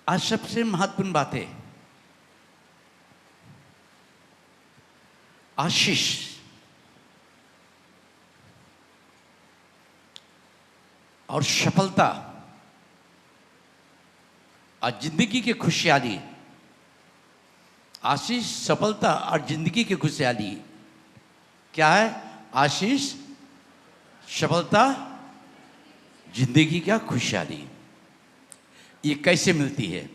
आज सबसे महत्वपूर्ण बात है आशीष। और सफलता और जिंदगी की खुशहाली। आशीष, सफलता और जिंदगी की खुशहाली क्या है? आशीष, सफलता, जिंदगी का खुशहाली। ये कैसे मिलती है?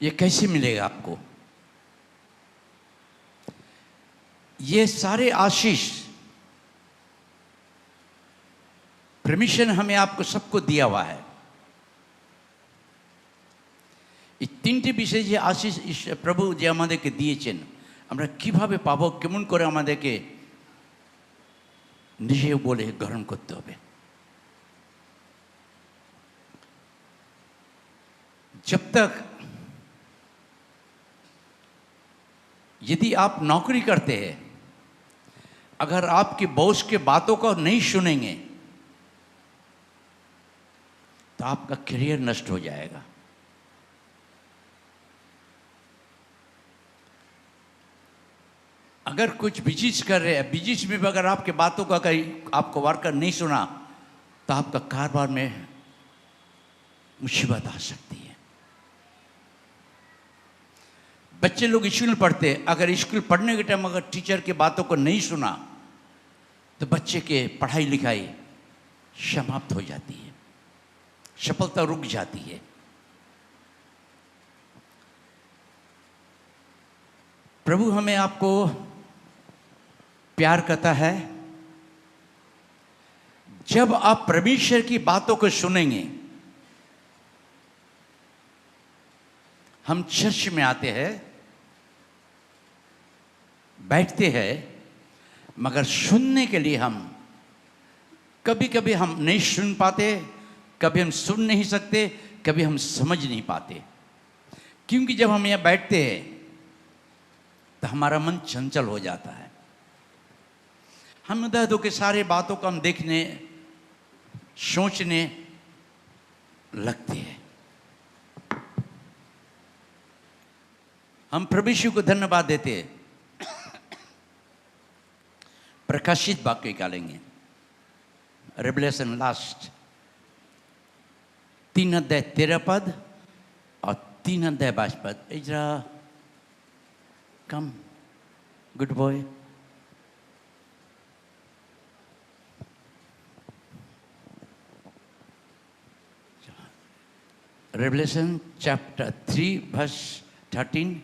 ये कैसे मिलेगा आपको? ये सारे आशीष परमिशन हमें आपको सबको दिया हुआ है। এই তিনটি বিষয় যে আশিস প্রভু যে আমাদেরকে দিয়েছেন, আমরা কিভাবে পাবো, কেমন করে আমাদেরকে নিজে বলে গ্রহণ করতে হবে। जब तक यदि आप नौकरी करते हैं, अगर आपके बॉस के बातों को नहीं सुनेंगे तो आपका करियर नष्ट हो जाएगा। अगर कुछ बिजनेस कर रहे हैं, बिजनेस में भी अगर आपके बातों का कहीं आपको वर्कर नहीं सुना तो आपका कारोबार में मुसीबत आ सकती है। बच्चे लोग स्कूल पढ़ते हैं, अगर स्कूल पढ़ने के टाइम अगर टीचर के बातों को नहीं सुना तो बच्चे के पढ़ाई लिखाई समाप्त हो जाती है, सफलता रुक जाती है। प्रभु हमें आपको प्यार करता है। जब आप परमेश्वर की बातों को सुनेंगे, हम चर्च में आते हैं, बैठते हैं, मगर सुनने के लिए हम कभी कभी हम नहीं सुन पाते, कभी हम सुन नहीं सकते, कभी हम समझ नहीं पाते। क्योंकि जब हम यहाँ बैठते हैं तो हमारा मन चंचल हो जाता है। हम इधर उधर के सारे बातों को हम देखने सोचने लगते हैं। हम प्रभु यीशु को धन्यवाद देते हैं। प्रकाशित वाक्य निकालेंगे, रेवलेशन लास्ट 3 अध्याय 13 पद और 3 अध्याय 22 पद। Ezra come, good boy. Revelation chapter 3 verse 13,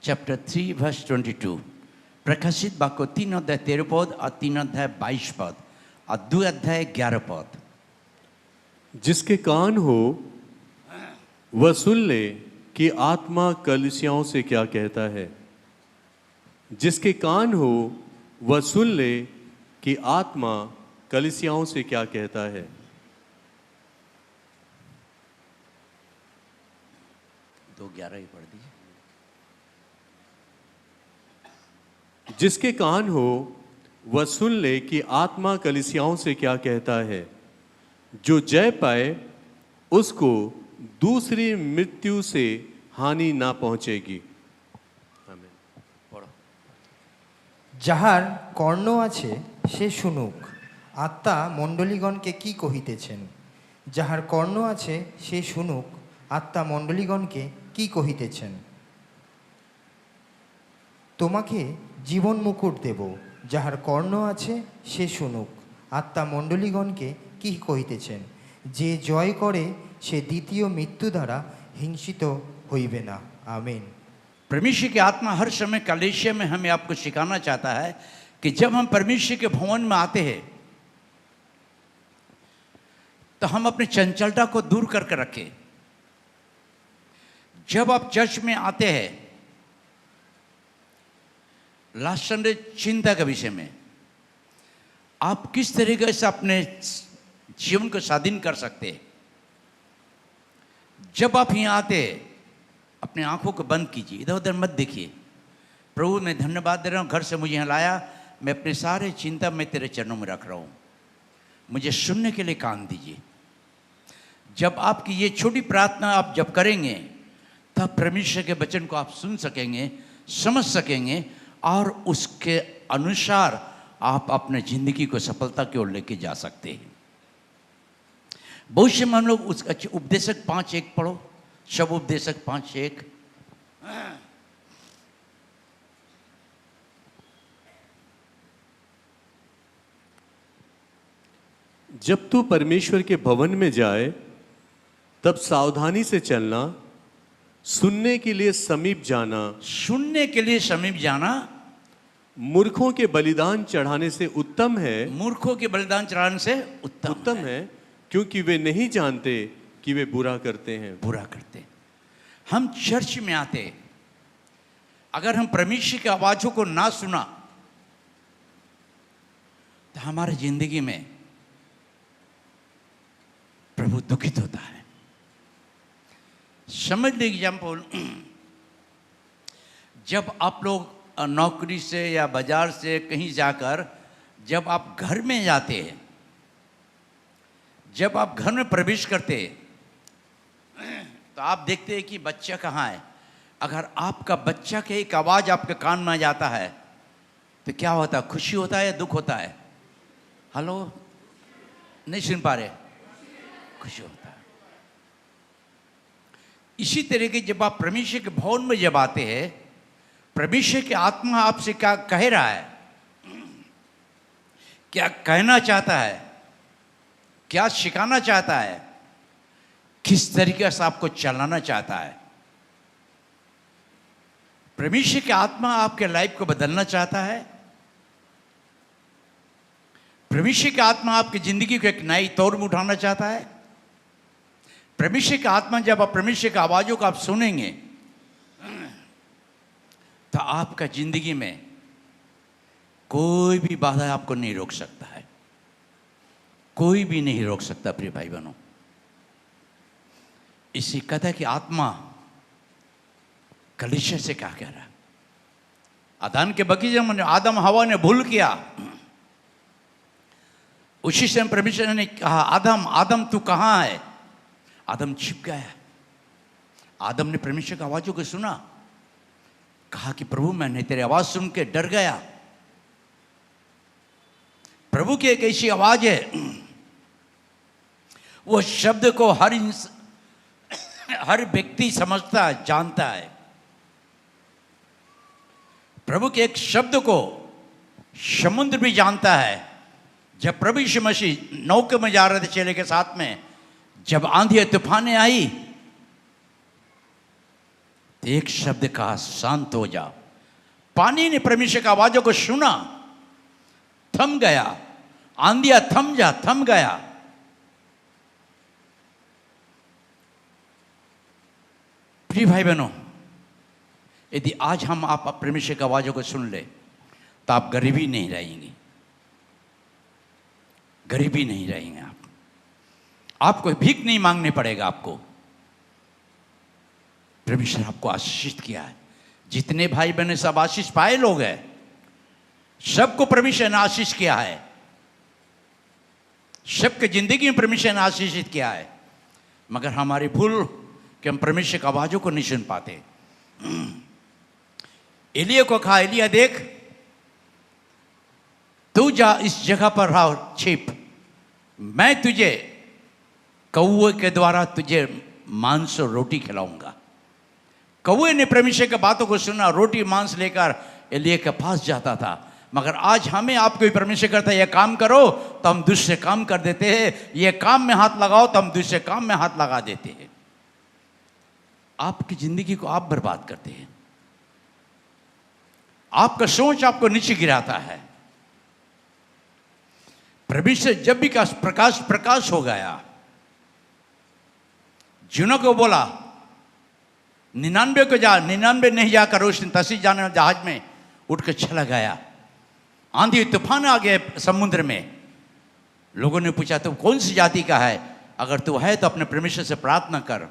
chapter 3 verse 22। प्रकाशित वाक्य 3 अध्याय 13 पद और 3 अध्याय 22 पद और 2 अध्याय 11 पद। जिसके कान हो वह सुन ले कि आत्मा कलीसियाओं से क्या कहता है। जिसके कान हो वह सुन ले कि आत्मा कलीसियाओं से क्या कहता है। दो 11 ही पढ़ दीजिए। जिसके कान हो वह सुन ले कि आत्मा कलीसियाओं से क्या कहता है। जो जय पाए उसको दूसरी मृत्यु से हानि ना पहुंचेगी। যাহার কর্ণ আছে সে শুনুক, আত্মা মণ্ডলীগণকে কি কহিতেছেন। যাহার কর্ণ আছে সে শুনুক, আত্মা মণ্ডলীগণকে কি কহিতেছেন। তোমাকে জীবন মুকুট দেব, যাহার কর্ণ আছে সে শুনুক, আত্মা মণ্ডলীগণকে কি কহিতেছেন। যে জয় করে সে দ্বিতীয় মৃত্যু দ্বারা হিংসিত হইবে না। आमीन। परमेश्वर की आत्मा हर समय कलीसिया में हमें आपको सिखाना चाहता है कि जब हम परमेश्वर के भवन में आते हैं तो हम अपनी चंचलता को दूर करके रखें। जब आप चर्च में आते हैं, लास्ट संडे चिंता के विषय में आप किस तरीके से अपने जीवन को स्वाधीन कर सकते हैं। जब आप यहाँ आते हैं, अपने आंखों को बंद कीजिए, इधर उधर मत देखिए। प्रभु मैं धन्यवाद दे रहा हूँ, घर से मुझे यहाँ लाया, मैं अपने सारे चिंता मैं तेरे चरणों में रख रहा हूँ, मुझे सुनने के लिए कान दीजिए। जब आपकी ये छोटी प्रार्थना आप जब करेंगे, तब परमेश्वर के वचन को आप सुन सकेंगे, समझ सकेंगे, और उसके अनुसार आप अपने जिंदगी को सफलता की ओर लेके जा सकते हैं। भविष्य में हम लोग उस उपदेशक 5:1 पढ़ो, शब उपदेशक 5:1। जब तू परमेश्वर के भवन में जाए तब सावधानी से चलना, सुनने के लिए समीप जाना, सुनने के लिए समीप जाना मूर्खों के बलिदान चढ़ाने से उत्तम है, मूर्खों के बलिदान चढ़ाने से उत्तम है, क्योंकि वे नहीं जानते कि वे बुरा करते हैं। बुरा करते। हम चर्च में आते, अगर हम परमेश्वर की आवाजों को ना सुना तो हमारी जिंदगी में प्रभु दुखित होता है। समझ लीजिए एग्जाम्पल, जब आप लोग नौकरी से या बाजार से कहीं जाकर जब आप घर में जाते हैं, जब आप घर में प्रवेश करते हैं, तो आप देखते हैं कि बच्चा कहाँ है। अगर आपका बच्चा के एक आवाज़ आपके कान में आ जाता है तो क्या होता है? खुशी होता है या दुख होता है? हेलो, नहीं सुन पा रहे? खुशी होता है। इसी तरीके जब आप परमेश्वर के भवन में जब आते हैं, परमेश्वर की आत्मा आपसे क्या कह रहा है, क्या कहना चाहता है, क्या सिखाना चाहता है, किस तरीके से आपको चलाना चाहता है। परमेश्वर की आत्मा आपके लाइफ को बदलना चाहता है। परमेश्वर की आत्मा आपकी जिंदगी को एक नई तौर में उठाना चाहता है। परमेश्वर की आत्मा जब आप परमेश्वर की आवाज़ों को आप सुनेंगे तो आपका जिंदगी में कोई भी बाधा आपको नहीं रोक सकता है, कोई भी नहीं रोक सकता। प्रिय भाई बहनों, इसी कथा की आत्मा कलीसिया से क्या कह रहा है? आदम के बगीचे में आदम हवा ने भूल किया, उसी समय परमेश्वर ने कहा, आदम आदम तू कहाँ है? आदम छिप गया। आदम ने परमेश्वर की आवाज़ों को सुना, कहा कि प्रभु मैंने तेरी आवाज़ सुन के डर गया। प्रभु की एक ऐसी आवाज़ है, वो शब्द को हर व्यक्ति समझता है, जानता है। प्रभु के एक शब्द को समुद्र भी जानता है। जब प्रभु यीशु मसीह नौके में जा रहे थे चेले के साथ में, जब आंधी तूफानें आई तो एक शब्द कहा, शांत हो जा। पानी ने परमेश्वर की आवाज़ों को सुना, थम गया। आंधिया थम गया। प्रिय भाई बहनों, यदि आज हम आप परमेश्वर की आवाज़ों को सुन ले तो आप गरीबी नहीं रहेंगे, गरीबी नहीं रहेंगे। आपको भीख नहीं मांगने पड़ेगा। आपको परमेश्वर आपको आशीषित किया है। जितने भाई बहन सब आशीष पाए लोग हैं, सबको परमेश्वर ने आशीष किया है। सबके जिंदगी में परमेश्वर ने आशीषित किया है। मगर हमारी भूल कि हम परमेश्वर की आवाज़ों को नहीं सुन पाते। एलिया को कहा, एलिया देख, तू जा इस जगह पर रहा छिप, मैं तुझे कौवे के द्वारा तुझे मांस और रोटी खिलाऊंगा। कौवे ने परमेश्वर की बातों को सुना, रोटी मांस लेकर एलिया के पास जाता था। मगर आज हमें आपको भी परमेश्वर कहता है, ये काम करो तो हम दूसरे काम कर देते हैं, ये काम में हाथ लगाओ तो हम दूसरे काम में हाथ लगा देते हैं। आपकी जिंदगी को आप बर्बाद करते हैं। आपका सोच आपको नीचे गिराता है। परमेश्वर जब भी का प्रकाश हो गया, जुनों को बोला 99 को जा, 99 नहीं जाकर रोशनी तसी जाने जहाज में उठ कर चला गया। आंधी तूफान आ गए समुद्र में। लोगों ने पूछा, तू कौन सी जाति का है? अगर तू है तो अपने परमेश्वर से प्रार्थना कर।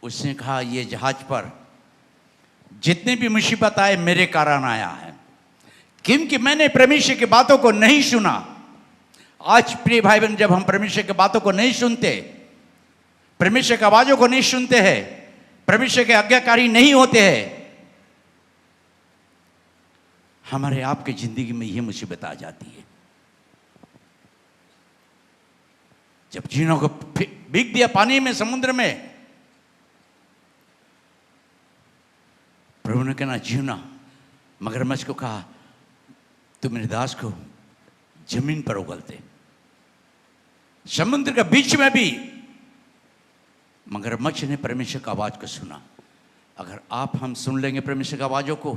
उसने कहा, ये जहाज पर जितने भी मुसीबत आए मेरे कारण आया है, क्योंकि मैंने परमेश्वर की बातों को नहीं सुना। आज प्रिय भाई बहन, जब हम परमेश्वर की बातों को नहीं सुनते परमेश्वर की आवाजों को नहीं सुनते हैं, परमेश्वर के आज्ञाकारी नहीं होते हैं, हमारे आपकी जिंदगी में यह मुसीबत आ जाती है। जब जीनों को बिक दिया पानी में, समुद्र में, प्रभु ने कहना जीना, मगरमच्छ को कहा तू मेरे दास को जमीन पर उगलते। समुद्र के बीच में भी मगरमच्छ ने परमेश्वर की आवाज को सुना। अगर आप हम सुन लेंगे परमेश्वर की आवाजों को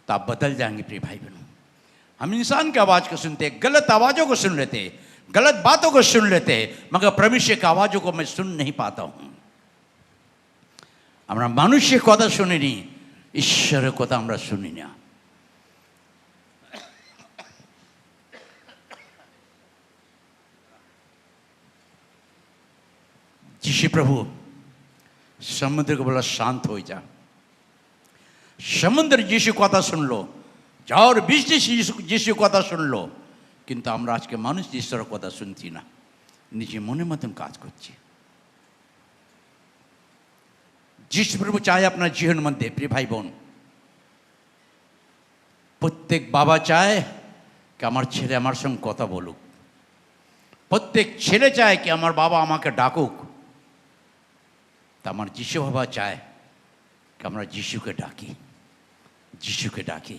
तो आप बदल जाएंगे प्रिय भाई बहनों। हम इंसान की आवाज को सुनते, गलत आवाजों को सुन लेते, गलत बातों को सुन लेते, मगर परमेश्वर की आवाजों को मैं सुन नहीं पाता हूं। আমরা মানুষের কথা শুনিনি, ঈশ্বরের কথা আমরা শুনি না। যিশু প্রভু সমুদ্রকে বলা শান্ত হয়ে যা। সমুদ্র যিশু কথা শুনলো, ঝড় বৃষ্টি যিশু কথা শুনলো, কিন্তু আমরা আজকে মানুষ ঈশ্বরের কথা শুনছি না, নিজে মনের মতন কাজ করছি। যিশু প্রভু চায় আপনার জীবন মধ্যে প্রিয় ভাই বোন, প্রত্যেক বাবা চায় কি আমার ছেলে আমার সঙ্গে কথা বলুক, প্রত্যেক ছেলে চায় কি আমার বাবা আমাকে ডাকুক। তা আমার যিশু বাবা চায় কি আমরা যিশুকে ডাকি, যিশুকে ডাকি,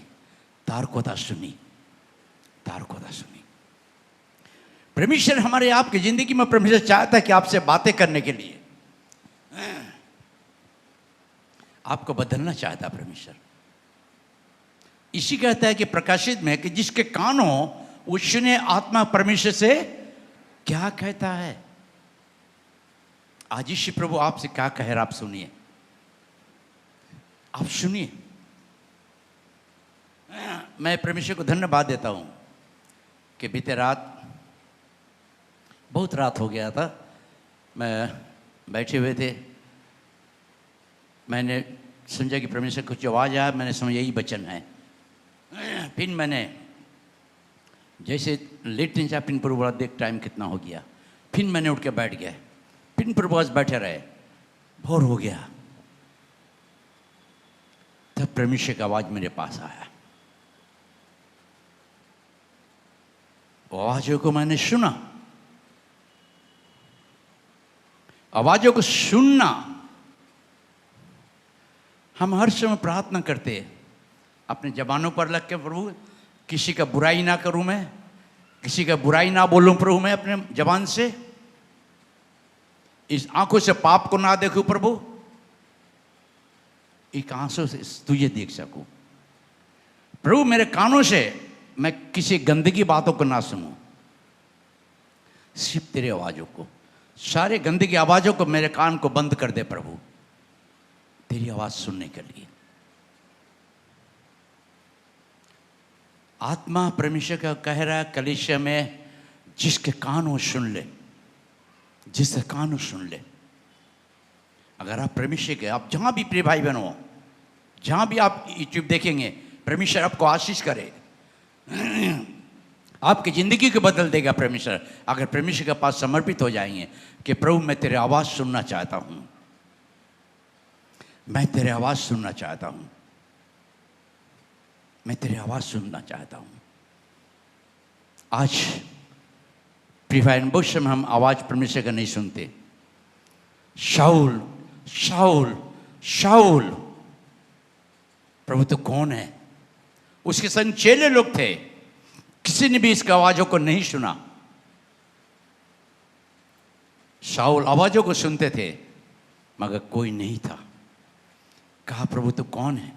তার কথা सुनी, तार কথা सुनी। परमेश्वर हमारे आपकी जिंदगी में परमेश्वर चाहता है कि आपसे बातें करने के लिए, आपको बदलना चाहता है परमेश्वर। इसी कहता है कि प्रकाशित में कि जिसके कान हो वो सुने आत्मा परमेश्वर से क्या कहता है। आज यीशु प्रभु आपसे क्या कह रहा, आप सुनिए, आप सुनिए। मैं परमेश्वर को धन्यवाद देता हूं कि बीते रात, बहुत रात हो गया था, मैं बैठे हुए थे, मैंने समझा कि परमेश्वर कुछ आवाज़ आया, मैंने समझा यही वचन है। फिर मैंने जैसे लेटने जा, फिर प्रभु बोला देख टाइम कितना हो गया, फिर मैंने उठ के बैठ गया, फिर प्रभु बस बैठे रहे, भोर हो गया, तब परमेश्वर की आवाज़ मेरे पास आया। आवाज़ों को मैंने सुना, आवाज़ों को सुनना। हम हर समय प्रार्थना करते हैं अपने जबानों पर लग के, प्रभु किसी का बुराई ना करूं मैं, किसी का बुराई ना बोलूं प्रभु मैं अपने जबान से, इस आंखों से पाप को ना देखूं प्रभु, एक आंसू से तुझे देख सकूं प्रभु। मेरे कानों से मैं किसी गंदगी बातों को ना सुनूं, सिर्फ तेरी आवाज़ों को, सारे गंदगी आवाज़ों को मेरे कान को बंद कर दे प्रभु, तेरी आवाज सुनने के लिए। आत्मा परमेश्वर का कह रहा है कलीसिया में, जिसके कान हो सुन ले, जिसके कान हो सुन ले। अगर आप परमेश्वर के, आप जहां भी प्रिय भाई बहन हो, जहां भी आप यूट्यूब देखेंगे, परमेश्वर आपको आशीष करे, आपकी जिंदगी को बदल देगा परमेश्वर, अगर परमेश्वर के पास समर्पित हो जाएंगे कि प्रभु मैं तेरी आवाज सुनना चाहता हूं, मैं तेरी आवाज सुनना चाहता हूं, मैं तेरी आवाज सुनना चाहता हूं। आज प्रिय भाई बहुत समय हम आवाज परमेश्वर का नहीं सुनते। शाऊल शाऊल शाऊल, प्रभु तो कौन है? उसके संग चेले लोग थे, किसी ने भी इसकी आवाजों को नहीं सुना। शाऊल आवाजों को सुनते थे मगर कोई नहीं था। कहा प्रभु तो कौन है?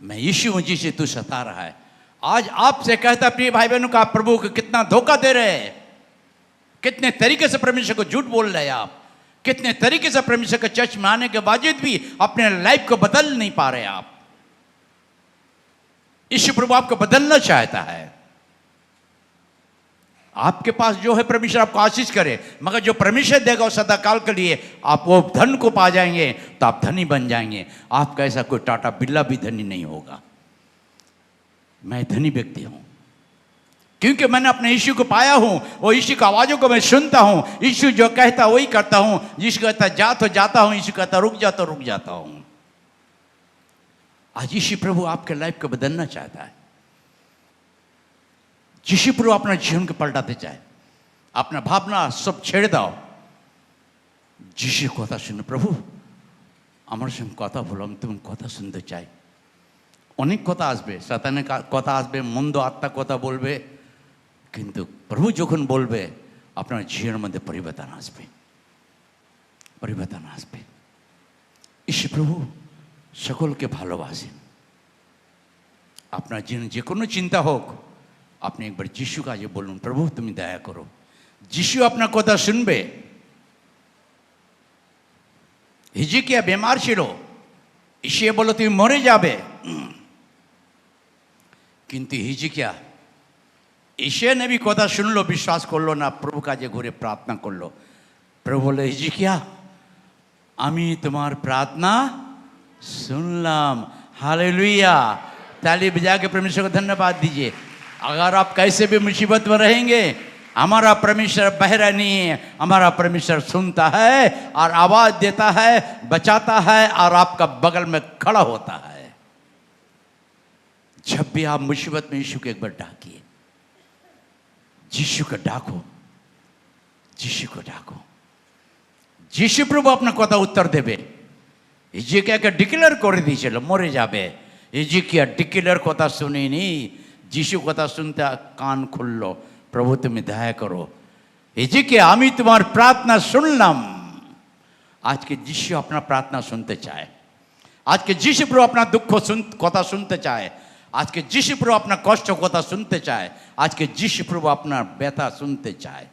मैं यीशु हूं जिसे तू सता रहा है। आज आपसे कहता प्रिय भाई बहनों का, आप प्रभु को कितना धोखा दे रहे हैं, कितने तरीके से परमेश्वर को झूठ बोल रहे हैं आप, कितने तरीके से परमेश्वर के चर्च में आने के बावजूद भी अपने लाइफ को बदल नहीं पा रहे आप। यीशु प्रभु आपको बदलना चाहता है। आपके पास जो है परमेश्वर आपको आशीष करे, मगर जो परमेश्वर देगा वो सदा काल के लिए, आप वो धन को पा जाएंगे तो आप धनी बन जाएंगे। आपका ऐसा कोई टाटा बिरला भी धनी नहीं होगा। मैं धनी व्यक्ति हूं, क्योंकि मैंने अपने यीशु को पाया हूं, वो यीशु की आवाज़ों को मैं सुनता हूं। यीशु जो कहता वही करता हूं। यीशु कहता जा तो जाता हूं, यीशु कहता रुक जा तो रुक जाता हूं। आज यीशु प्रभु आपके लाइफ को बदलना चाहता है। यीशु प्रभु अपना जीवन को पलटाते चाहे। अपना भावना सब छेड़ दाओ, যিশু কথা শুনে, প্রভু আমার সঙ্গে কথা বলো, আমি তোমার কথা শুনতে চাই। অনেক কথা আসবে, শয়তানের কথা আসবে, মন্দ আত্মা কথা বলবে, কিন্তু প্রভু যখন বলবে আপনার জীবনের মধ্যে পরিবর্তন আসবে, পরিবর্তন আসবে। ঈশ্বর প্রভু সকলকে ভালোবাসেন। আপনার জীবনে যে কোনো চিন্তা হোক, আপনি একবার যিশু কাছে বলুন, প্রভু তুমি দয়া করো। যিশু আপনার কথা শুনবে। হিজকিয়া বেমার ছিল, এসে বলল তুমি মরে যাবে, কিন্তু হিজকিয়া এসে নবী কথা শুনলো, বিশ্বাস করলো না, প্রভু কাছে ঘুরে প্রার্থনা করলো। প্রভু বলে হিজকিয়া আমি তোমার প্রার্থনা सुनलाम। हालेलुया। ताली बजा के परमेश्वर को धन्यवाद दीजिए। अगर आप कैसे भी मुसीबत में रहेंगे, हमारा परमेश्वर बहरा नहीं है, हमारा परमेश्वर सुनता है और आवाज़ देता है, बचाता है और आपका बगल में खड़ा होता है। जब भी आप मुसीबत में यीशु को एक बार डाकिए, यीशु को डाको, यीशु को डाको। यीशु प्रभु अपना কথা उत्तर देवे। হিজকিয়াকে ডিক্লেয়ার করে দিয়েছিল মরে যাবে। হিজকিয়া ডিক্লেয়ার কথা শুনিনি, যিশু কথা শুনতে কান খুললো। প্রভু তুমি দয়া করো। হিজকিয়া আমি তোমার প্রার্থনা শুনলাম। আজকে যিশু আপনার প্রার্থনা শুনতে চায়। আজকে যিশু প্রভু আপনার দুঃখ কথা শুনতে চায়। আজকে যিশু প্রভু আপনার কষ্ট কথা শুনতে চায়। আজকে যিশু প্রভু আপনার ব্যথা শুনতে চায়।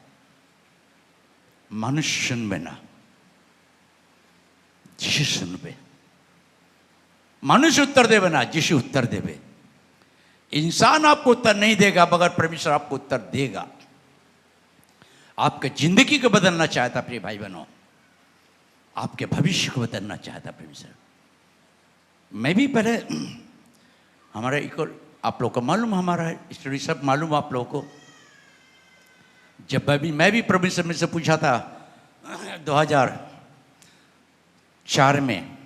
মানুষ শুনবে না, যিশু सुनबे। मनुष्य उत्तर देवे ना, यीशु उत्तर देवे। इंसान आपको उत्तर नहीं देगा, मगर परमेश्वर आपको उत्तर देगा। आपके जिंदगी को बदलना चाहता प्रिय भाई बहनों, आपके भविष्य को बदलना चाहता परमेश्वर। मैं भी पहले हमारा आप लोग को मालूम, हमारा स्टोरी सब मालूम आप लोगों को। जब मैं भी परमेश्वर में से पूछा था 2004 में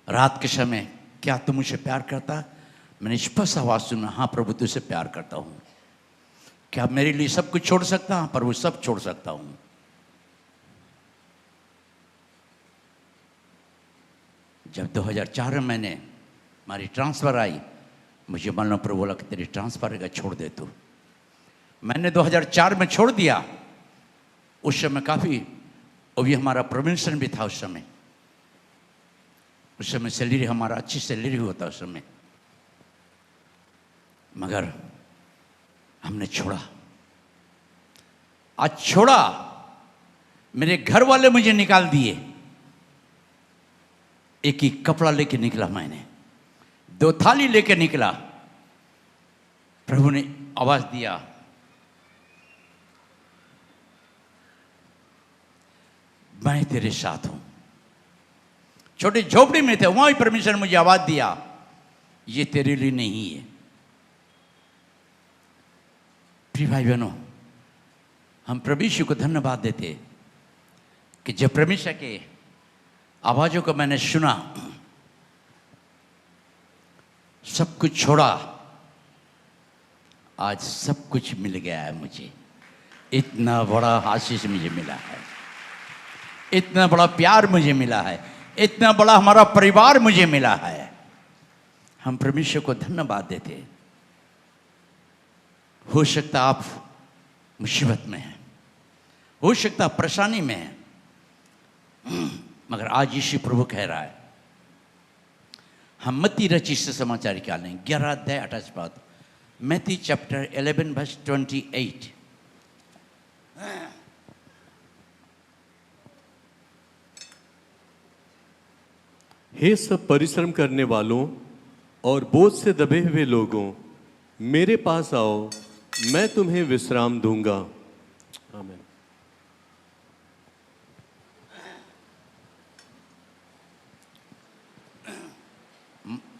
रात के समय, क्या तुम मुझे प्यार करता? मैंने स्पष्ट आवाज सुना, हाँ प्रभु तुझसे प्यार करता हूँ। क्या मेरे लिए सब कुछ छोड़ सकता? हाँ प्रभु सब छोड़ सकता हूँ। जब 2004 में मैंने हमारी ट्रांसफ़र आई, मुझे मालूम प्रभु बोला कि तेरी ट्रांसफ़र का छोड़ दे तू। मैंने 2004 में छोड़ दिया। उस समय काफ़ी, और भी हमारा प्रोविंसन भी था उस समय। उस समय सैलरी हमारा अच्छी सैलरी होता उस समय, मगर हमने छोड़ा। आज छोड़ा, मेरे घर वाले मुझे निकाल दिए। एक ही कपड़ा लेके निकला मैंने, 2 थाली लेके निकला। प्रभु ने आवाज दिया, मैं तेरे साथ हूं। छोटी झोपड़ी में थे, वहां भी परमेश्वर ने मुझे आवाज दिया, ये तेरे लिए नहीं है। प्रिय भाई बहनों, हम प्रभु यीशु को धन्यवाद देते कि जब परमेश्वर के आवाजों को मैंने सुना, सब कुछ छोड़ा, आज सब कुछ मिल गया है मुझे। इतना बड़ा आशीष मुझे मिला है, इतना बड़ा प्यार मुझे मिला है, इतना बड़ा हमारा परिवार मुझे मिला है। हम परमेश्वर को धन्यवाद देते। हो सकता आप मुसीबत में हैं, हो सकता परेशानी में हैं, मगर आज यीशु प्रभु कह रहा है। हम मत्ती रचित समाचार क्या लें 11 अध्याय 28 पद, मैथ्यू चैप्टर 11 वर्स 28। हे सब परिश्रम करने वालों और बोझ से दबे हुए लोगों, मेरे पास आओ, मैं तुम्हें विश्राम दूंगा। आमीन।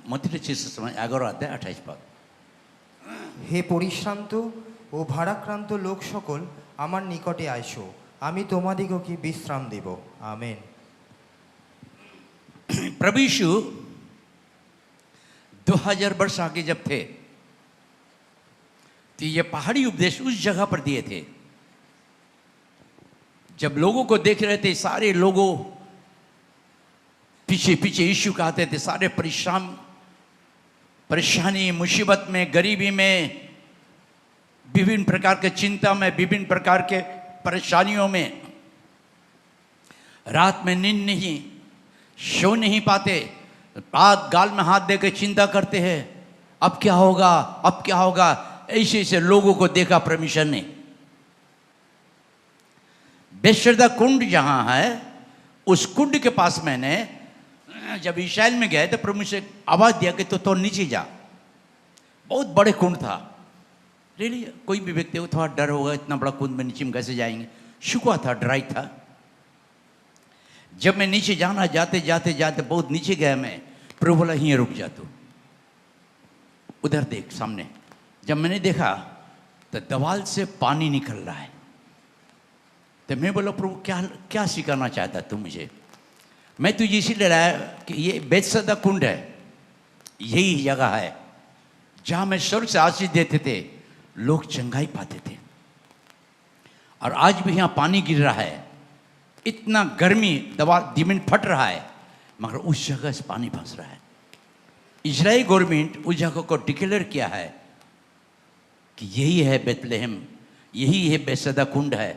मत्ती रचित समाचार 11 अध्याय 28 पद। হে পরিশ্রান্ত ও ভারাক্রান্ত লোক সকল আমার নিকটে আইসো, আমি তোমাদিগকে বিশ্রাম দেব। আমেন। प्रभु यीशु 2000 वर्ष आगे जब थे तो ये पहाड़ी उपदेश उस जगह पर दिए थे जब लोगों को देख रहे थे, सारे लोगों पीछे पीछे यीशु का आते थे, सारे परेशानी मुसीबत में, गरीबी में, विभिन्न प्रकार के चिंता में, विभिन्न प्रकार के परेशानियों में, रात में नींद नहीं, सो नहीं पाते, हाथ गाल में हाथ देकर चिंता करते हैं, अब क्या होगा, अब क्या होगा। ऐसे ऐसे लोगों को देखा परमेश्वर ने। बेशर्दा कुंड जहां है, उस कुंड के पास मैंने जब इस्राएल में गए तो प्रभु से आवाज दिया कि तो नीचे जा। बहुत बड़े कुंड था। रियली कोई भी व्यक्ति को थोड़ा डर होगा, इतना बड़ा कुंड में नीचे में कैसे जाएंगे। सूखा था, ड्राई था। जब मैं नीचे जाना जाते जाते जाते बहुत नीचे गया मैं, प्रभु बोला यहीं रुक जा तू, उधर देख सामने। जब मैंने देखा तो दीवार से पानी निकल रहा है। तो मैं बोला प्रभु क्या क्या सिखाना चाहता तू मुझे। मैं तुझे इसीलिए लाया कि ये बेतसदा कुंड है, यही जगह है जहाँ मैं स्वर्ग से आशीष देते थे, लोग चंगाई पाते थे। और आज भी यहाँ पानी गिर रहा है, इतना गर्मी, दवा जमीन फट रहा है, मगर उस जगह से पानी फंस रहा है। इजराइल गवर्नमेंट उस जगह को डिक्लेयर किया है कि यही है बेथलेहम, यही है बेतसदा कुंड है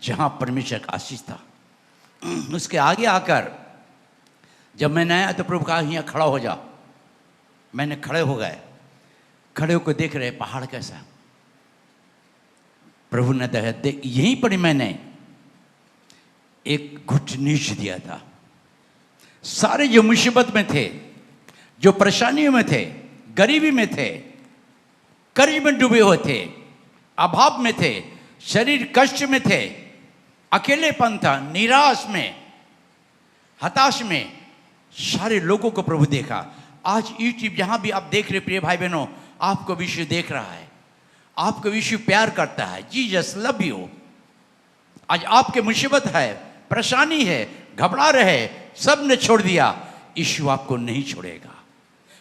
जहाँ परमेश्वर का आशीष था। उसके आगे आकर जब मैंने आया तो प्रभु कहा यहाँ खड़ा हो जा। मैंने खड़े हो गए, खड़े होकर देख रहे पहाड़ कैसा। प्रभु ने देख यहीं पर मैंने एक घुट नीच दिया था। सारे जो मुसीबत में थे, जो परेशानियों में थे, गरीबी में थे, कर्ज में डूबे हुए थे, अभाव में थे, शरीर कष्ट में थे, अकेलेपन था, निराश में, हताश में, सारे लोगों को प्रभु देखा। आज यूट्यूब जहां भी आप देख रहे प्रिय भाई बहनों, आपको विश्व देख रहा है, आपको विश्व प्यार करता है। Jesus love you. आज आपके मुसीबत है, परेशानी है, घबरा रहे, सब ने छोड़ दिया, यीशु आपको नहीं छोड़ेगा।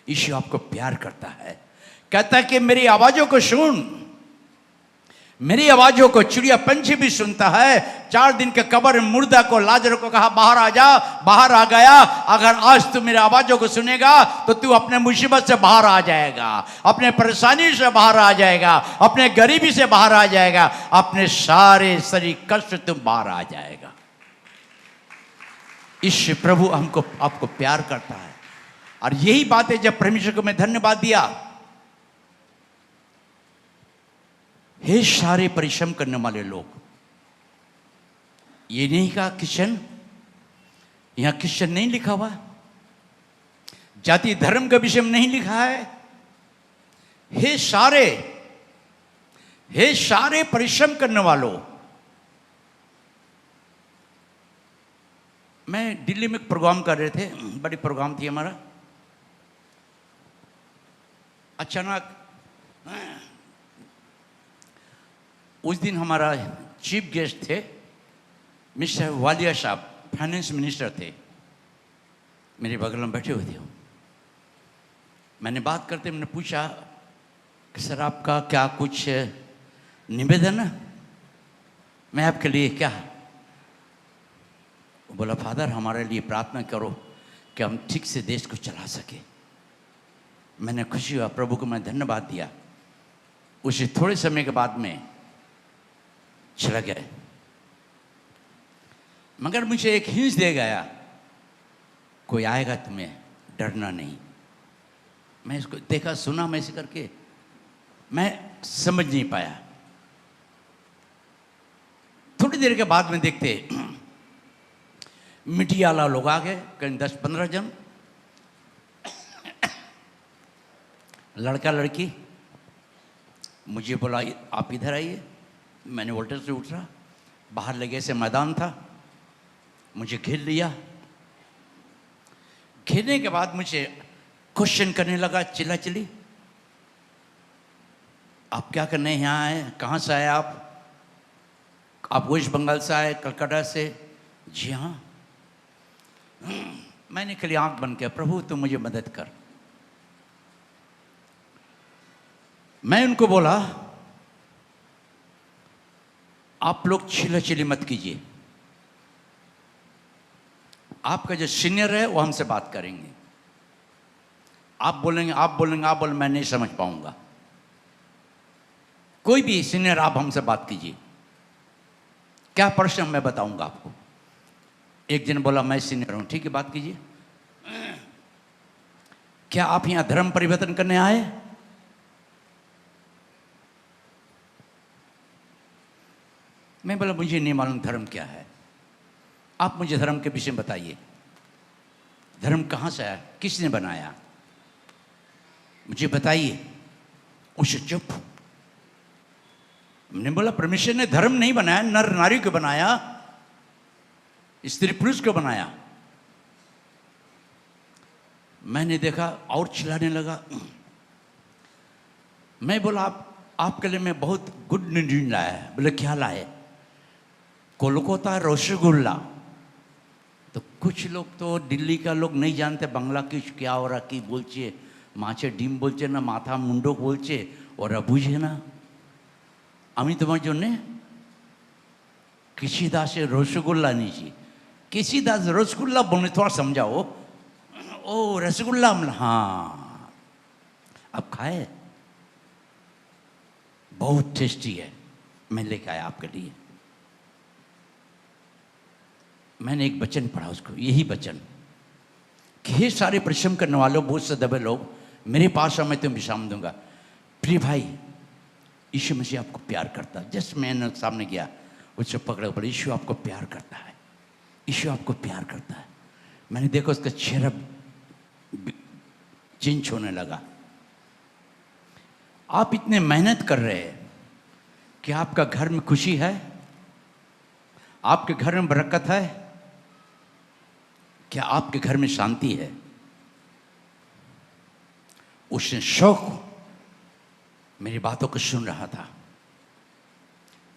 यीशु आपको प्यार करता है, कहता है कि मेरी आवाजों को सुन। मेरी आवाजों को चिड़िया पंछी भी सुनता है। 4 दिन के कब्र में मुर्दा को, लाजर को कहा बाहर आ जा, बाहर आ गया। अगर आज तू मेरी आवाजों को सुनेगा तो तू अपने मुसीबत से बाहर आ जाएगा, अपने परेशानी से बाहर आ जाएगा, अपने गरीबी से बाहर आ जाएगा, अपने सारे शरीर कष्ट तुम बाहर आ जाएगा। इस प्रभु हमको आपको प्यार करता है। और यही बात है जब परमेश्वर को मैं धन्यवाद दिया, हे सारे परिश्रम करने वाले लोग, ये नहीं कहा क्रिश्चियन, यहां क्रिश्चियन नहीं लिखा हुआ, जाति धर्म का विषय में नहीं लिखा है। हे सारे परिश्रम करने वालों। मैं दिल्ली में प्रोग्राम कर रहे थे, बड़ी प्रोग्राम थी हमारा। अचानक उस दिन हमारा चीफ गेस्ट थे मिस्टर वालिया साहब, फाइनेंस मिनिस्टर थे, मेरे बगल में बैठे हुए थे। मैंने बात करते मैंने पूछा कि सर आपका क्या कुछ निवेदन है, मैं आपके लिए क्या। बोला फादर हमारे लिए प्रार्थना करो कि हम ठीक से देश को चला सके। मैंने खुशी हुआ, प्रभु को मैं धन्यवाद दिया। उसे थोड़े समय के बाद में चला गया, मगर मुझे एक हिंस दे गया, कोई आएगा तुम्हें डरना नहीं। मैं इसको देखा सुना, मैं ऐसे करके मैं समझ नहीं पाया। थोड़ी देर के बाद में देखते मीडिया वाला लोग आ गए, कहीं 10-15 जन, लड़का लड़की। मुझे बोला आप इधर आइए। मैंने वोल्टर से उतरा, बाहर लगे से मैदान था, मुझे घेर लिया। घेरने के बाद मुझे क्वेश्चन करने लगा, चिल्ला चिल्ली। आप क्या करने यहाँ आए? कहाँ से आए आप? वेस्ट बंगाल से आए, कलकत्ता से? जी हाँ। मैंने खाली आंख बंद किया, प्रभु तू मुझे मदद कर। मैं उनको बोला आप लोग चिल्लाचिल्ली मत कीजिए, आपका जो सीनियर है वो हमसे बात करेंगे। आप बोलेंगे मैं नहीं समझ पाऊंगा। कोई भी सीनियर आप हमसे बात कीजिए, क्या प्रश्न मैं बताऊंगा आपको। एक जन बोला मैं सीनियर हूं, ठीक है बात कीजिए। क्या आप यहां धर्म परिवर्तन करने आए? मैं बोला मुझे नहीं मालूम धर्म क्या है, आप मुझे धर्म के विषय में बताइए। धर्म कहां से आया, किसने बनाया, मुझे बताइए। उसे चुप। मैंने बोला परमेश्वर ने धर्म नहीं बनाया, नर नारी को बनाया, स्त्री पुरुष को बनाया। मैंने देखा और चिल्लाने लगा। मैं बोला आपके लिए मैं बहुत गुड न्यूज लाया है। बोले क्या लाए? कोलकाता रसगुल्ला। तो कुछ लोग तो दिल्ली का लोग नहीं जानते बांग्ला की क्या हो रहा की बोलचे, माचे डिम बोलचे ना माथा मुंडो बोलचे और बुझे ना। আমি তোমার জন্যে किसी दासे रसगुल्ला नीची। किसी दास रसगुल्ला बोलने थोड़ा समझाओ। ओ रसगुल्ला, हाँ अब खाए, बहुत टेस्टी है, मैं लेके आया आपके लिए। मैंने एक वचन पढ़ा उसको, यही वचन कि हे सारे परिश्रम करने वालों, बोझ से दबे लोग, मेरे पास आओ मैं तुम्हें विश्राम दूंगा। प्रिय भाई, यीशु मसीह आपको प्यार करता है। जस्ट मैंने सामने गया, उससे पकड़ा पड़ा, यीशु आपको प्यार करता है, यीशु आपको प्यार करता है। मैंने देखा उसका चेहरा चेंज होने लगा। आप इतने मेहनत कर रहे हैं कि आपका घर में खुशी है, आपके घर में बरकत है, क्या आपके घर में शांति है? उसने शौक मेरी बातों को सुन रहा था।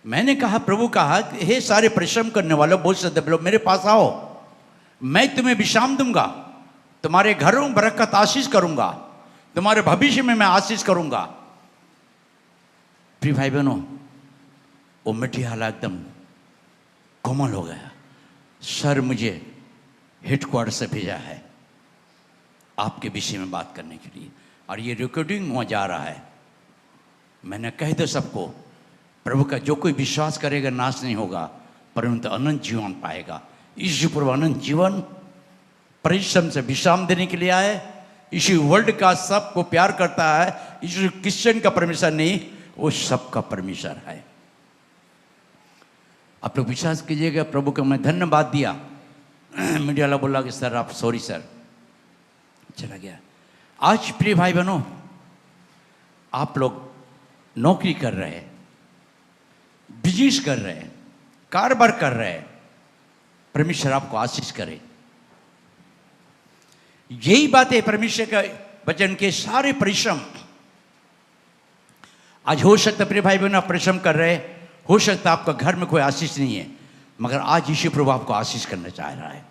मैंने कहा, प्रभु कहा हे सारे परिश्रम करने वालों, बोझ से दबे लोग, मेरे पास आओ, मैं तुम्हें विश्राम दूंगा, तुम्हारे घरों में बरकत आशीष करूंगा, तुम्हारे भविष्य में मैं आशीष करूंगा। प्रिय भाई बहनों, वो मिठियाला एकदम कोमल हो गया। सर मुझे हेडक्वार्टर से भेजा है आपके विषय में बात करने के लिए, और ये रिकॉर्डिंग वहाँ जा रहा है। मैंने कह दो सबको, प्रभु का जो कोई विश्वास करेगा नाश नहीं होगा, परंतु अनंत जीवन पाएगा। यीशु प्रभु अनंत जीवन परिश्रम से विश्राम देने के लिए आए। यीशु वर्ल्ड का सबको प्यार करता है। यीशु क्रिश्चियन का परमेश्वर नहीं, वो सबका परमेश्वर है। आप लोग विश्वास कीजिएगा, प्रभु को मैं धन्यवाद दिया। मीडिया वाला बोला कि सर आप सॉरी सर, चला गया। आज प्रिय भाई बहनों, आप लोग नौकरी कर रहे हैं, बिजनेस कर रहे हैं, कारोबार कर रहे हैं, परमेश्वर आपको आशीष करे। यही बात है परमेश्वर का वचन के सारे परिश्रम। आज हो सकता प्रिय भाई बहनों आप परिश्रम कर रहे हैं, हो सकता आपका घर में कोई आशीष नहीं है, मगर आज यीशु प्रभु आपको आशीष करना चाह रहा है।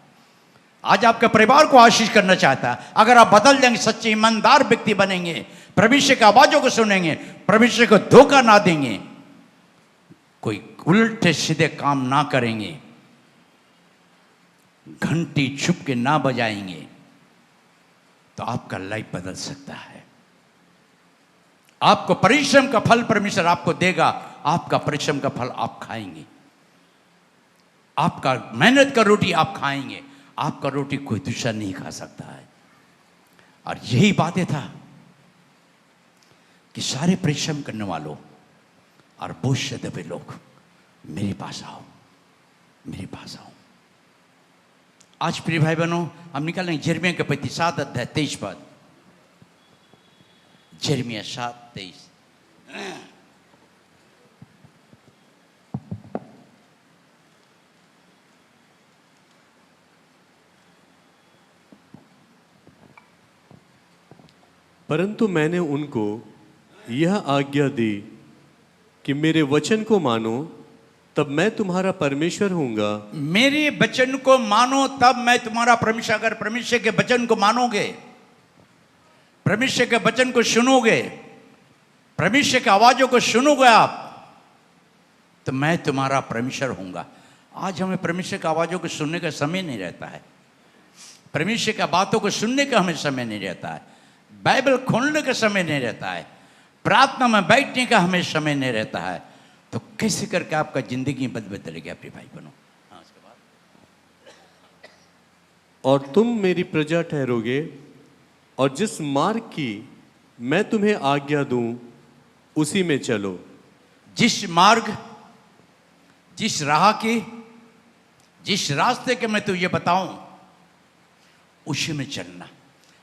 आज आपके परिवार को आशीष करना चाहता है। अगर आप बदल जाएंगे, सच्चे ईमानदार व्यक्ति बनेंगे, परमेश्वर की आवाजों को सुनेंगे, परमेश्वर को धोखा ना देंगे, कोई उल्टे सीधे काम ना करेंगे, घंटी छुप के ना बजाएंगे, तो आपका लाइफ बदल सकता है। आपको परिश्रम का फल परमेश्वर आपको देगा। आपका परिश्रम का फल आप खाएंगे, आपका मेहनत का रोटी आप खाएंगे। आपका रोटी कोई दूसरा नहीं खा सकता है। और यही बातें था कि सारे परिश्रम करने वालों और बोझ से दबे लोग मेरे पास आओ, मेरे पास आओ। आज प्रिय भाई बहनों, हम निकालेंगे यिर्मयाह के 7 अध्याय 23 पद। यिर्मयाह 7:23। परंतु मैंने उनको यह आज्ञा दी कि मेरे वचन को मानो, तब मैं तुम्हारा परमेश्वर हूँगा मेरे वचन को मानो तब मैं तुम्हारा परमेश्वर। अगर परमेश्वर के वचन को मानोगे, परमेश्वर के वचन को सुनोगे, परमेश्वर की आवाजों को सुनोगे आप, तो मैं तुम्हारा परमेश्वर हूँगा। आज हमें परमेश्वर की आवाजों को सुनने का समय नहीं रहता है, परमेश्वर की बातों को सुनने का हमें समय नहीं रहता है, बाइबल खोलने का समय नहीं रहता है, प्रार्थना में बैठने का हमें समय नहीं रहता है। तो कैसे करके आपका जिंदगी बदलेगी अपने भाई बनो। हाँ, उसके बाद और तुम मेरी प्रजा ठहरोगे, और जिस मार्ग की मैं तुम्हें आज्ञा दूं उसी में चलो। जिस मार्ग, जिस राह की, जिस रास्ते के मैं तुझे बताऊं उसी में चलना।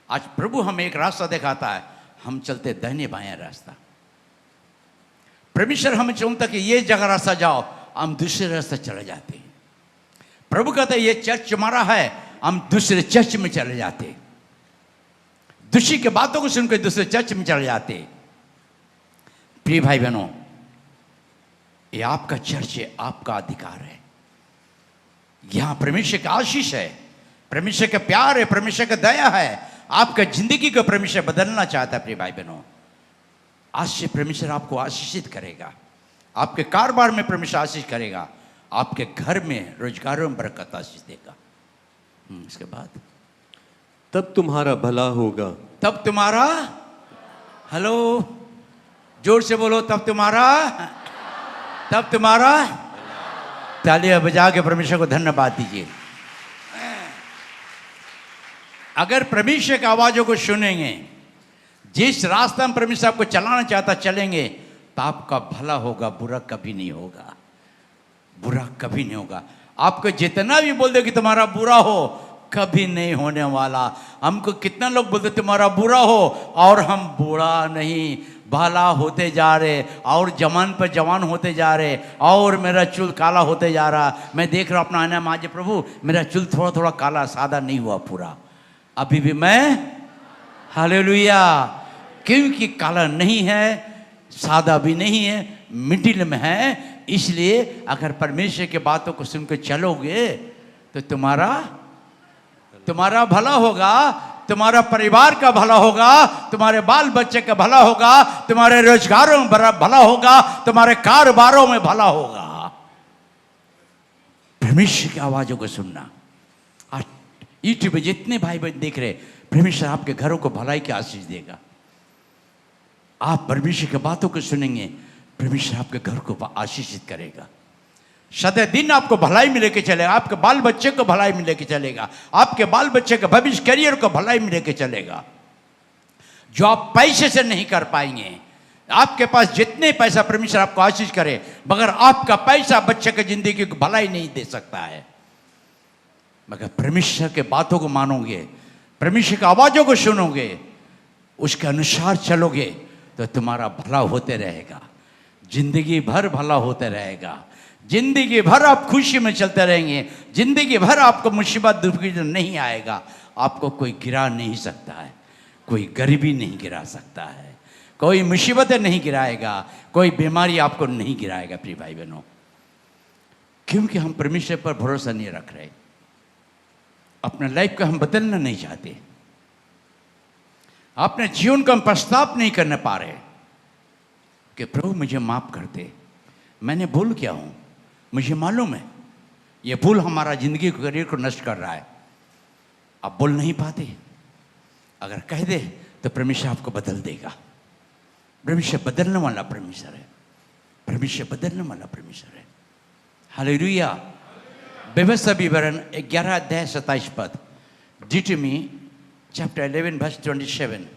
आज प्रभु हमें एक रास्ता दिखाता है, हम चलते दाहिने बाएं रास्ता। परमेश्वर हमें चाहता कि ये जगह रास्ता जाओ, हम दूसरे रास्ते चले जाते हैं। प्रभु कहता है ये चर्च हमारा है, हम दूसरे चर्च में चले जाते, दूसरी के बातों को सुनकर दूसरे चर्च में चले जाते। प्रिय भाई बहनों, ये आपका चर्च है, आपका अधिकार है। यहां परमेश्वर का आशीष है, परमेश्वर का प्यार है, परमेश्वर का दया है। आपका जिंदगी को परमेश्वर बदलना चाहता है। प्रिय भाई बहनों, आज से परमेश्वर आपको आशीषित करेगा, आपके कारोबार में परमेश्वर आशीष करेगा, आपके घर में रोजगारों में बरकत आशीष देगा। इसके बाद तब तुम्हारा भला होगा। तब तुम्हारा, हेलो जोर से बोलो, तब तुम्हारा, तब तुम्हारा। तालियां बजा के परमेश्वर को धन्यवाद दीजिए। अगर परमेश्वर की आवाजों को सुनेंगे, जिस रास्ता में परमेश्वर आपको चलाना चाहता चलेंगे, तो आपका भला होगा, बुरा कभी नहीं होगा, बुरा कभी नहीं होगा। आपको जितना भी बोल दे कि तुम्हारा बुरा हो, कभी नहीं होने वाला। हमको कितना लोग बोलते तुम्हारा बुरा हो, और हम बुरा नहीं, भला होते जा रहे, और जवान पर जवान होते जा रहे, और मेरा चूल काला होते जा रहा। मैं देख रहा हूँ अपना आईना में, आज प्रभु मेरा चूल थोड़ा थोड़ा काला, सादा नहीं हुआ पूरा, अभी भी मैं, हालेलुया, क्योंकि काला नहीं है, सादा भी नहीं है, मिडिल में है। इसलिए अगर परमेश्वर की बातों को सुनकर चलोगे तो तुम्हारा भला होगा, तुम्हारा परिवार का भला होगा, तुम्हारे बाल बच्चे का भला होगा, तुम्हारे रोजगारों में भला होगा, तुम्हारे कारोबारों में भला होगा। परमेश्वर की आवाजों को सुनना। आज यूट्यूब पे जितने भाई बहन देख रहे, परमेश्वर आपके घरों को भलाई की आशीष देगा। आप परमेश्वर की बातों को सुनेंगे, परमेश्वर आपके घर को आशीषित करेगा। सदा दिन आपको भलाई में लेके चलेगा, आपके बाल बच्चे को भलाई में लेके चलेगा, आपके बाल बच्चे के भविष्य करियर को भलाई में लेके चलेगा। जो आप पैसे से नहीं कर पाएंगे, आपके पास जितने पैसा परमेश्वर आपको आशीष करे, मगर आपका पैसा बच्चे की जिंदगी को भलाई नहीं दे सकता है। मगर परमेश्वर के बातों को मानोगे, परमेश्वर की आवाजों को सुनोगे, उसके अनुसार चलोगे, तो तुम्हारा भला होते रहेगा, जिंदगी भर भला होते रहेगा, जिंदगी भर आप खुशी में चलते रहेंगे, जिंदगी भर आपको मुसीबत दुख नहीं आएगा। आपको कोई गिरा नहीं सकता है, कोई गरीबी नहीं गिरा सकता है, कोई मुसीबतें नहीं गिराएगा, कोई बीमारी आपको नहीं गिराएगा। प्रिय भाई बहनों, क्योंकि हम परमेश्वर पर भरोसा नहीं रख रहे, अपने लाइफ को हम बदलना नहीं चाहते, अपने जीवन को हम प्रस्ताव नहीं करने पा रहे कि प्रभु मुझे माफ कर दे, मैंने भूल किया हूं, मुझे मालूम है ये भूल हमारा जिंदगी को, करियर को नष्ट कर रहा है। आप बोल नहीं पाते, अगर कह दे तो परमेश्वर आपको बदल देगा। परमेश्वर बदलने वाला परमेश्वर है, परमेश्वर बदलने वाला परमेश्वर है। हालेलुया। व्यवस्था विवरण 11 अध्याय 27 पद, डिटोमी चैप्टर 11 वर्स 27।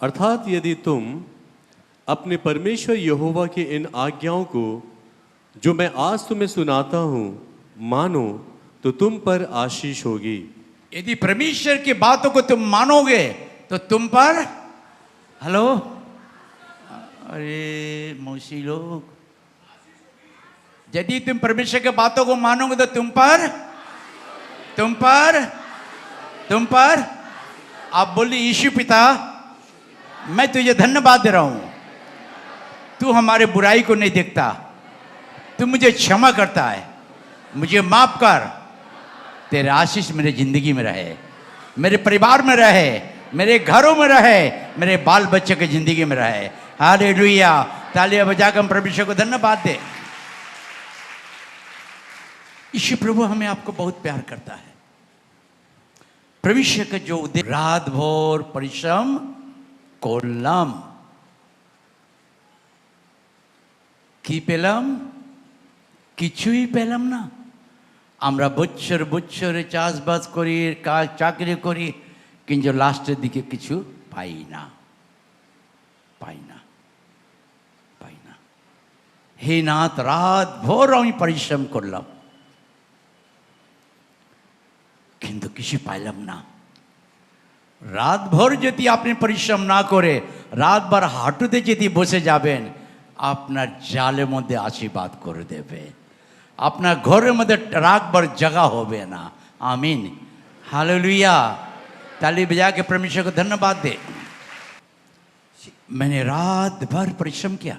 अर्थात यदि तुम अपने परमेश्वर यहोवा के इन आज्ञाओं को जो मैं आज तुम्हें सुनाता हूं मानो, तो तुम पर आशीष होगी। यदि परमेश्वर की बातों को तुम मानोगे तो तुम पर, हेलो, अरे मौसी लोग, यदि तुम परमेश्वर की बातों को मानोगे तो तुम पर तुम पर आप बोली यीशु पिता मैं तुझे धन्यवाद दे रहा हूं, तू हमारे बुराई को नहीं देखता, तू मुझे क्षमा करता है, मुझे माफ कर। तेरे आशीष मेरे जिंदगी में रहे, मेरे परिवार में रहे, मेरे घरों में रहे, मेरे बाल बच्चे की जिंदगी में रहे। हालेलुया। तालियां बजाकर हम परमेश्वर को धन्यवाद दे। यीशु प्रभु हमें आपको बहुत प्यार करता है। प्रविष्य का जो उद्देश्य रात भर परिश्रम করলাম কি পেলাম? কিছুই পেলাম না। আমরা বছর বছরে চাষবাস করি, কাজ চাকরি করি, কিন্তু লাস্টের দিকে কিছু পাই না। হে নাথ, রাত ভোর আমি পরিশ্রম করলাম কিন্তু কিছু পাইলাম না। রাত ভোর যদি আপনি পরিশ্রম না করে রাত ভর হাঁটুতে যদি বসে যাবেন, আপনার জালের মধ্যে আশীর্বাদ করে দেবে, আপনার ঘরের মধ্যে রাতভর জায়গা হবে না। आमीन, हालेलुया। ताली बजा के परमेश्वर को धन्यवाद दे। मैंने रात भर परिश्रम किया।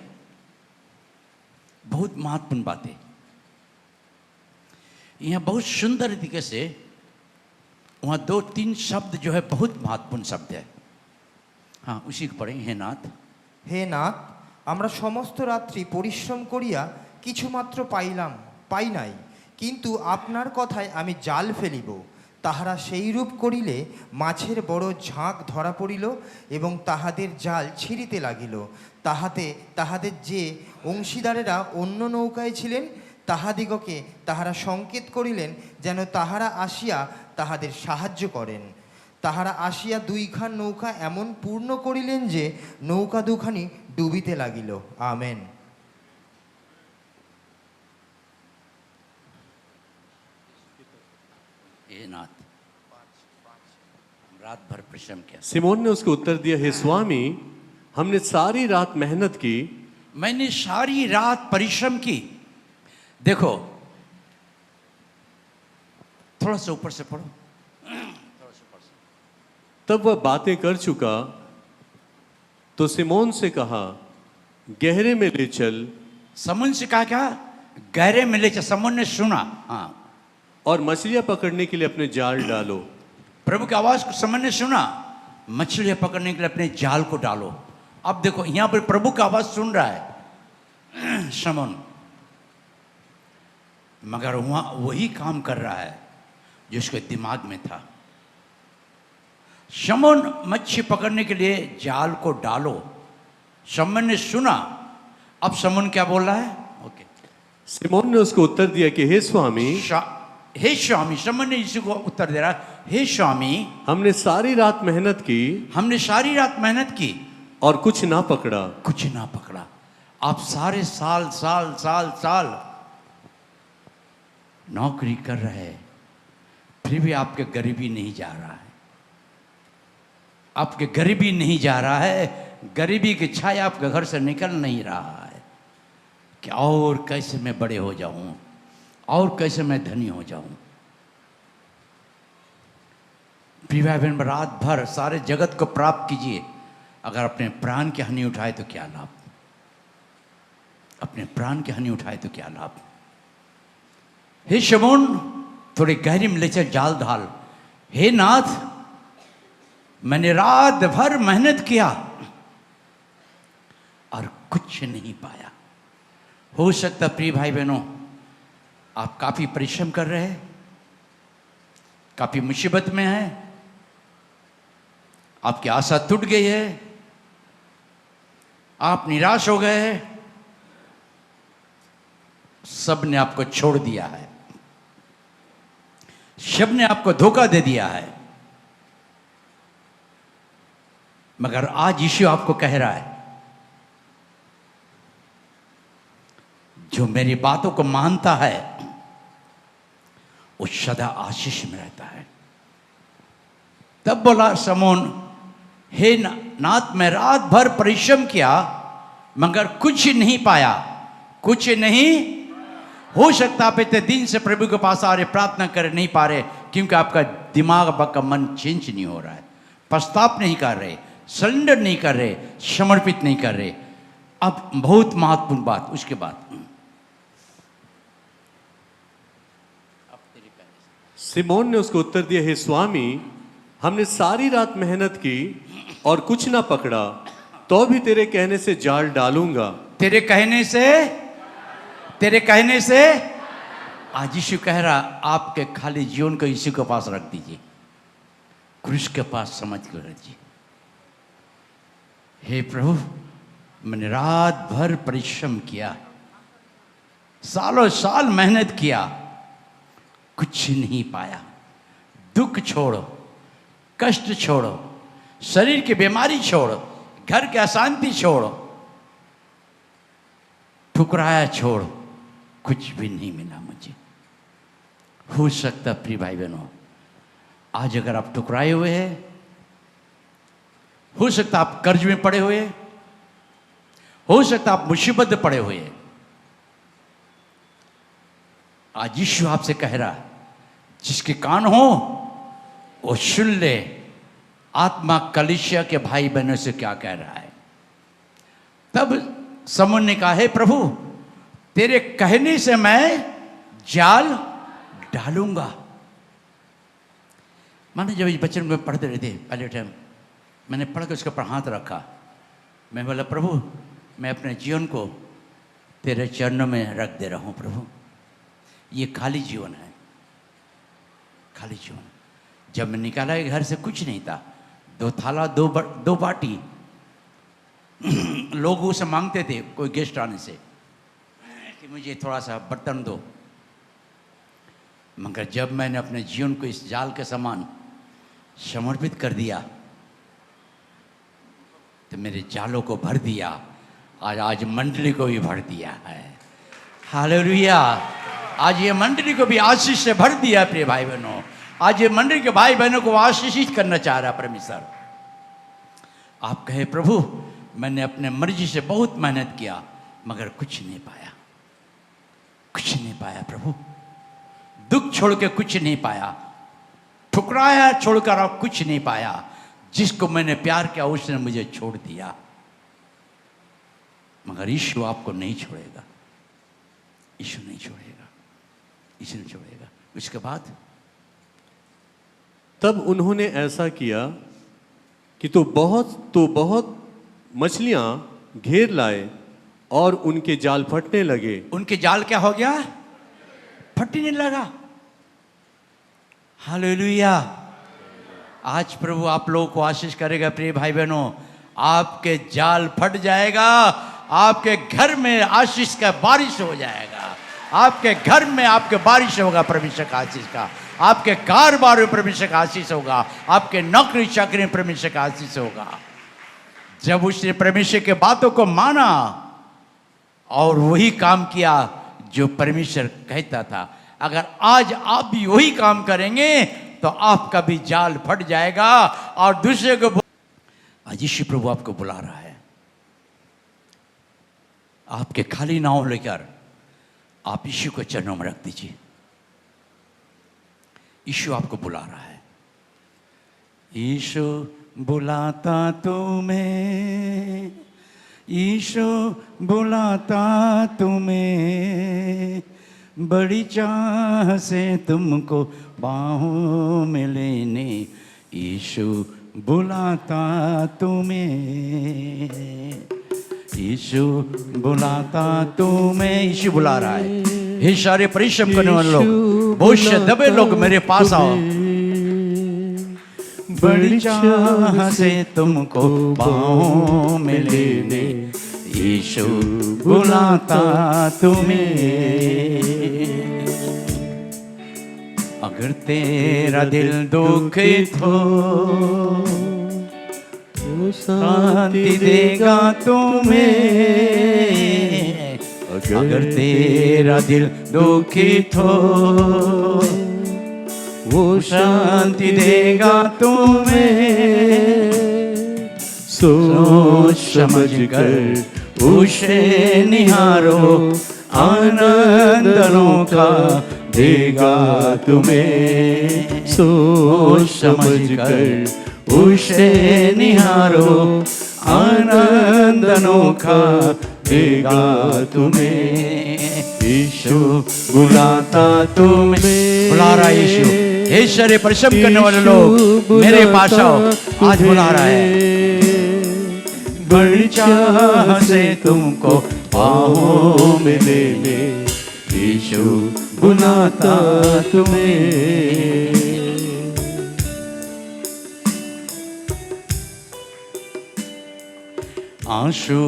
बहुत महत्वपूर्ण बातें यहाँ बहुत सुंदर तरीके से, वहाँ 2-3 शब्द जो है बहुत महत्वपूर्ण शब्द है। हाँ, उसी को पढ़ें। हे नाथ, হে নাথ, আমরা সমস্ত রাত্রি পরিশ্রম করিয়া কিছুমাত্র পাই নাই, কিন্তু আপনার কথায় আমি জাল ফেলিব। তাহারা সেইরূপ করিলে মাছের বড় ঝাঁক ধরা পড়িল এবং তাহাদের জাল ছিঁড়িতে লাগিল। তাহাদের যে অংশীদারেরা অন্য নৌকায় ছিলেন তাহাদিগকে তাহারা সংকেত করিলেন যেন তাহারা আসিয়া তাহাদের সাহায্য করেন। তাহারা আসিয়া 2খান নৌকা এমন পূর্ণ করিলেন যে নৌকা দুখানি ডুবিতে লাগিল। আমেন। हे नाथ, रात भर परिश्रम किया। सिमोन ने उसको उत्तर दिया, हे स्वामी, हमने सारी रात मेहनत की। मैंने सारी रात परिश्रम की। देखो, थोड़ा सा ऊपर से पढ़ो। तब वह बातें कर चुका तो सिमोन से कहा, गहरे में ले चल। समून से कहा क्या? गहरे में ले चल। समून ने सुना, हाँ, और मछलियां पकड़ने के लिए अपने जाल डालो। प्रभु की आवाज को समून ने सुना, मछलियां पकड़ने के लिए अपने जाल को डालो। अब देखो, यहां पर प्रभु की आवाज सुन रहा है समून, मगर वहां वही काम कर रहा है जो उसके दिमाग में था। शमून मच्छी पकड़ने के लिए जाल को डालो। शमून ने सुना। अब शमून क्या बोल रहा है? ओके। सिमोन ने उसको उत्तर दिया कि हे स्वामी, हे स्वामी, शमून ने यीशु को उत्तर दे रहा, हे स्वामी, हमने सारी रात मेहनत की, हमने सारी रात मेहनत की और कुछ ना पकड़ा। कुछ ना पकड़ा। आप सारे साल साल साल साल नौकरी कर रहे हैं, फिर भी आपके गरीबी नहीं जा रहा है। आपके गरीबी नहीं जा रहा है, गरीबी की छाया आपके घर से निकल नहीं रहा है कि और कैसे मैं बड़े हो जाऊं, और कैसे मैं धनी हो जाऊं। प्रिय भाई बहन, रात भर सारे जगत को प्राप्त कीजिए, अगर अपने प्राण की हानि उठाए तो क्या लाभ? अपने प्राण की हानि उठाए तो क्या लाभ? हे शमून, थोड़ी गहरी में ले चल जाल डाल। हे नाथ, मैंने रात भर मेहनत किया और कुछ नहीं पाया। हो सकता प्रिय भाई बहनों, आप काफी परिश्रम कर रहे हैं, काफी मुसीबत में है, आपकी आशा टूट गई है, आप निराश हो गए हैं, सब ने आपको छोड़ दिया है, सब ने आपको धोखा दे दिया है। मगर आज यीशु आपको कह रहा है, जो मेरी बातों को मानता है वो सदा आशीष में रहता है। तब बोला समून, हे नाथ, मैं रात भर परिश्रम किया मगर कुछ नहीं पाया, कुछ नहीं। हो सकता आप इतने दिन से प्रभु के पास आ रहे, प्रार्थना कर नहीं पा रहे, क्योंकि आपका दिमाग, आपका मन चेंज नहीं हो रहा है, पश्चाताप नहीं कर रहे, सरेंडर नहीं कर रहे, समर्पित नहीं कर रहे। अब बहुत महत्वपूर्ण बात, उसके बाद सिमोन ने उसको उत्तर दिया, हे स्वामी, हमने सारी रात मेहनत की और कुछ ना पकड़ा, तो भी तेरे कहने से जाल डालूंगा। तेरे कहने से आज यीशु कह रहा, आपके खाली जीवन को यीशु के पास रख दीजिए, क्रूस के पास समझ कर रखिए। हे प्रभु, मैंने रात भर परिश्रम किया, सालों साल मेहनत किया, कुछ नहीं पाया। दुख छोड़ो, कष्ट छोड़ो, शरीर की बीमारी छोड़ो, घर की अशांति छोड़ो, ठुकराया छोड़ो, कुछ भी नहीं मिला मुझे। हो सकता प्रिय भाई बहनों, आज अगर आप ठुकराए हुए हैं, हो सकता आप कर्ज में पड़े हुए, हो सकता आप मुसीबत में पड़े हुए हैं। आज यीशु आपसे कह रहा, जिसके कान हो वो सुन ले, आत्मा कलीसिया के भाई बहनों से क्या कह रहा है। तब समूह ने कहा, हे प्रभु, तेरे कहने से मैं जाल डालूंगा। माने जब इस बच्चन में पढ़ते रहते पहले टाइम, मैंने पढ़ के उसके ऊपर हाथ रखा, मैं बोला, प्रभु, मैं अपने जीवन को तेरे चरणों में रख दे रहा हूं प्रभु। ये खाली जीवन है, खाली जीवन। जब मैं निकाला घर से कुछ नहीं था, 2 थाला 2 बाटी लोग उसे मांगते थे, कोई गेस्ट आने से कि मुझे थोड़ा सा बर्तन दो, मगर जब मैंने अपने जीवन को इस जाल के समान समर्पित कर दिया तो मेरे जालों को भर दिया। आज मंडली को भी भर दिया है। हालेलुया। आज ये मंडली को भी आशीष से भर दिया। प्रिय भाई बहनों, आज ये मंडली के भाई बहनों को आशीषित करना चाह रहा परमेश्वर। आप कहे, प्रभु, मैंने अपने मर्जी से बहुत मेहनत किया मगर कुछ नहीं पाया, कुछ नहीं पाया प्रभु। दुख छोड़ के कुछ नहीं पाया, ठुकराया छोड़कर आप कुछ नहीं पाया। जिसको मैंने प्यार किया उसने मुझे छोड़ दिया। मगर यीशु आपको नहीं छोड़ेगा, यीशु नहीं छोड़ेगा, यीशु नहीं छोड़ेगा। उसके बाद तब उन्होंने ऐसा किया कि तो बहुत मछलियां घेर लाए और उनके जाल फटने लगे। उनके जाल क्या हो गया? फटने लगा। हालेलुया। आज प्रभु आप लोगों को आशीष करेगा। प्रिय भाई बहनों, आपके जाल फट जाएगा, आपके घर में आशीष का बारिश हो जाएगा, आपके घर में आपके बारिश होगा परमेश्वर का आशीष का, आपके कारोबार में परमेश्वर का आशीष होगा, आपके नौकरी चाकरी में परमेश्वर का आशीष होगा। जब उसने परमेश्वर के बातों को माना और वही काम किया जो परमेश्वर कहता था, अगर आज आप भी वही काम करेंगे तो आपका भी जाल फट जाएगा और दूसरे को। आज यीशु प्रभु आपको बुला रहा है। आपके खाली नाव लेकर आप यीशु को चरणों में रख दीजिए। यीशु आपको बुला रहा है। यीशु बुलाता तुम्हें, यीशु बुलाता तुम्हें, बड़ी चाह से तुमको बाहों में लेने यीशु बुलाता तुम्हें, यीशु बुलाता तुम्हें। यीशु बुला रहा है। हे सारे परिश्रम करने वाले लोग, बहुत से दबे लोग मेरे पास आओ। बड़ी चाह से तुमको बाहों में लेने यीशु बुलाता तुम्हें। अगर तेरा दिल दुखित हो तो शांति देगा तुम्हें। अगर तेरा दिल दुखित हो वो शांति देगा तुम्हें। सोच समझ कर उसे निहारो, आनंद अनोखा देगा तुम्हें। सोच समझ कर उसे निहारो, आनंद अनोखा देगा तुम्हें। यीशु बुलाता तुम्हें, बुला रहा है यीशु। हे सारे परिश्रम करने वाले लोग मेरे पास आओ, आज बुला रहा है। बड़ी चाह से तुमको बाहों में ले ले, यीशु बुलाता तुम्हें। आंसू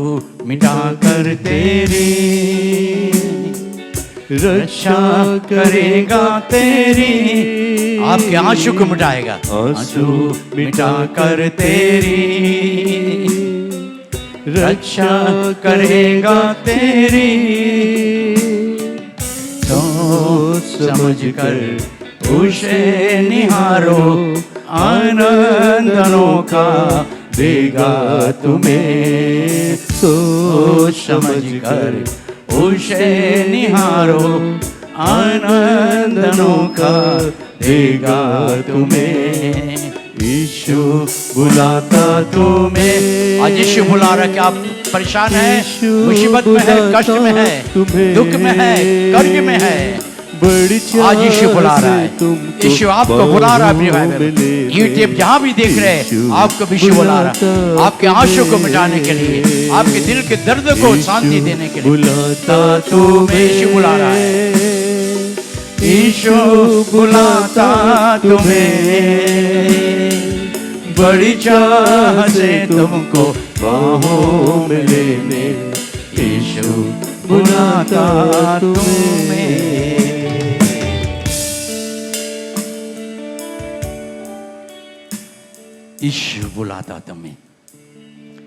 मिटाकर तेरी रक्षा करेगा तेरी। आपके आंसू को मिटाएगा, आंसू मिटाकर तेरी रक्षा करेगा तेरी। सोच समझ कर उसे निहारो, आनंद अनोखा देगा तुम्हें। सोच समझ कर उसे निहारो, आनंद अनोखा देगा तुम्हें। यीशु बुलाता तुम्हें। आज यीशु बुला रहा है कि आप परेशान हैं, मुसीबत में है, कष्ट में है, दुख में है, कर्ज में है। आज यीशु बुला रहा है, यीशु आपको बुला रहा है। यूट्यूब जहाँ भी देख रहे हैं आपको यीशु बुला रहा है, आपके आंसू को मिटाने के लिए, आपके दिल के दर्द को शांति देने के लिए। बुलाता तुम्हें, यीशु बुला रहा है, यीशु बुलाता तुम्हें। बड़ी चाह से तुमको बाहों में लेने, यीशु बुलाता तुम्हें। यीशु बुलाता तुम्हें।